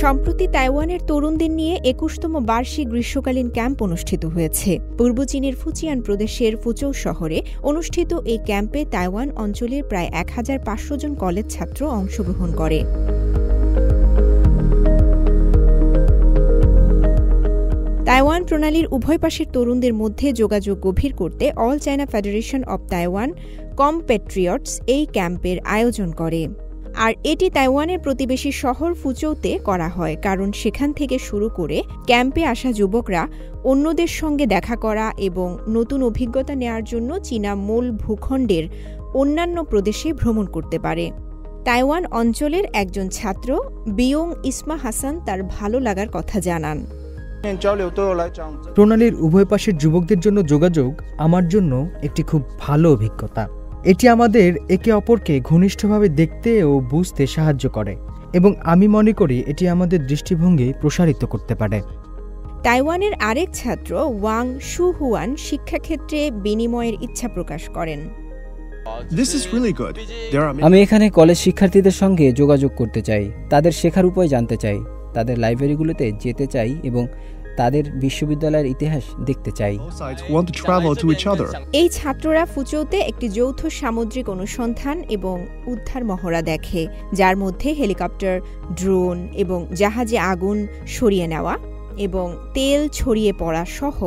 সম্প্রতি তাইওয়ানের তরুণদের নিয়ে ২১তম বার্ষিক গ্রীষ্মকালীন ক্যাম্প অনুষ্ঠিত হয়েছে। পূর্ব চীনের ফুজিয়ান প্রদেশের ফুচৌ শহরে অনুষ্ঠিত এই ক্যাম্পে তাইওয়ান অঞ্চলের প্রায় ১৫০০ জন কলেজ ছাত্র অংশগ্রহণ করে। তাইওয়ান প্রণালীর উভয় পাশের তরুণদের মধ্যে যোগাযোগ গভীর করতে all China federation of Taiwan compatriots এই ক্যাম্পের আয়োজন করে। আর এটি তাইওয়ানের প্রতিবেশী শহর ফুচৌতে করা হয়, কারণ সেখান থেকে শুরু করে ক্যাম্পে আসা যুবকরা অন্যদের সঙ্গে দেখা করা এবং নতুন অভিজ্ঞতা নেয়ার জন্য চীনা মূল ভূখণ্ডের অন্যান্য প্রদেশে ভ্রমণ করতে পারে। তাইওয়ান অঞ্চলের একজন ছাত্র বিয়ং ইসমা হাসান তার ভালো লাগার কথা জানান। প্রণালীর উভয় পাশের যুবকদের জন্য যোগাযোগ আমার জন্য একটি খুব ভালো অভিজ্ঞতা। এটি আমাদের একে অপরকে ঘনিষ্ঠভাবে দেখতে ও বুঝতে সাহায্য করে এবং আমি মনে করি এটি আমাদের দৃষ্টিভঙ্গি প্রসারিত করতে পারে। তাইওয়ানের আরেক ছাত্র ওয়াং শুহুয়ান শিক্ষাক্ষেত্রে বিনিময়ের ইচ্ছা প্রকাশ করেন। আমি এখানে কলেজ শিক্ষার্থীদের সঙ্গে যোগাযোগ করতে চাই, তাদের শেখার উপায় জানতে চাই, তাদের লাইব্রেরিগুলোতে যেতে চাই এবং তাদের বিশ্ববিদ্যালয়ের ইতিহাস দেখতে চাই। এই ছাত্ররা ফুচৌতে একটি যৌথ সামুদ্রিক অনুসন্ধান এবং উদ্ধার মহড়া দেখে, যার মধ্যে হেলিকপ্টার, ড্রোন এবং জাহাজে আগুন সরিয়ে নেওয়া এবং তেল ছড়িয়ে পড়া সহ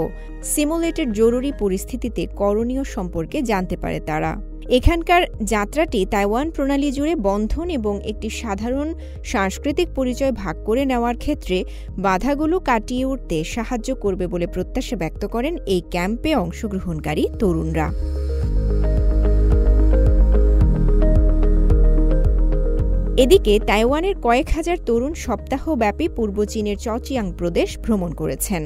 সিমুলেটেড জরুরি পরিস্থিতিতে করণীয় সম্পর্কে জানতে পারে তারা। এখানকার যাত্রাটি তাইওয়ান প্রণালী জুড়ে বন্ধন এবং একটি সাধারণ সাংস্কৃতিক পরিচয় ভাগ করে নেওয়ার ক্ষেত্রে বাধাগুলো কাটিয়ে উঠতে সাহায্য করবে বলে প্রত্যাশা ব্যক্ত করেন এই ক্যাম্পে অংশগ্রহণকারী তরুণরা। এদিকে তাইওয়ানের কয়েক হাজার তরুণ সপ্তাহব্যাপী পূর্ব চীনের চচিয়াং প্রদেশ ভ্রমণ করেছেন।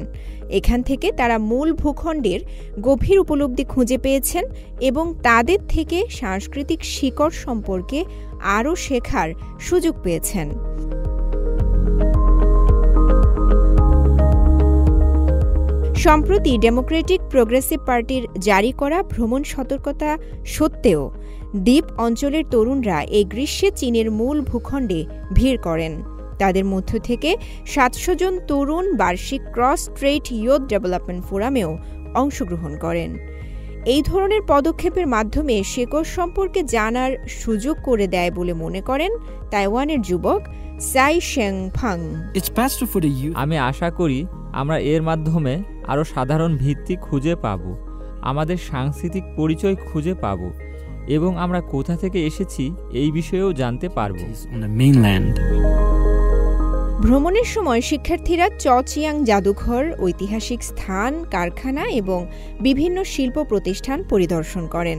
এখান থেকে তারা মূল ভূখণ্ডের গভীর উপলব্ধি খুঁজে পেয়েছেন এবং তাদের থেকে সাংস্কৃতিক শিকড় সম্পর্কে আরও শেখার সুযোগ পেয়েছেন। সম্প্রতি ডেমোক্রেটিক প্রোগ্রেসিভ পার্টির জারি করা ভ্রমণ সতর্কতা সত্ত্বেও দ্বীপ অঞ্চলের তরুণরা এই গ্রীষ্মে চীনের মূল ভূখণ্ডে ভিড় করেন। তাদের মধ্য থেকে ৭০০ জন তরুণ বার্ষিক ক্রস স্ট্রেইট ইয়ুথ ডেভেলপমেন্ট ফোরামেও অংশগ্রহণ করেন। এই ধরনের পদক্ষেপের মাধ্যমে শেকড় সম্পর্কে জানার সুযোগ করে দেয় বলে মনে করেন তাইওয়ানের যুবক সাই শেংফাং। আমি আশা করি আমরা এর মাধ্যমে আরও সাধারণ ভিত্তি খুঁজে পাব, আমাদের সাংস্কৃতিক পরিচয় খুঁজে পাব এবং আমরা কোথা থেকে এসেছি এই বিষয়েও জানতে পারব। ভ্রমণের সময় শিক্ষার্থীরা চচিয়াং জাদুঘর, ঐতিহাসিক স্থান, কারখানা এবং বিভিন্ন শিল্প প্রতিষ্ঠান পরিদর্শন করেন।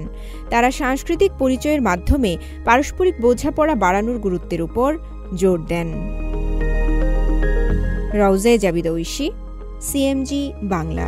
তারা সাংস্কৃতিক পরিচয়ের মাধ্যমে পারস্পরিক বোঝাপড়া বাড়ানোর গুরুত্বের উপর জোর দেন। রওজা জাবিদ ঐশী, সিএমজি বাংলা।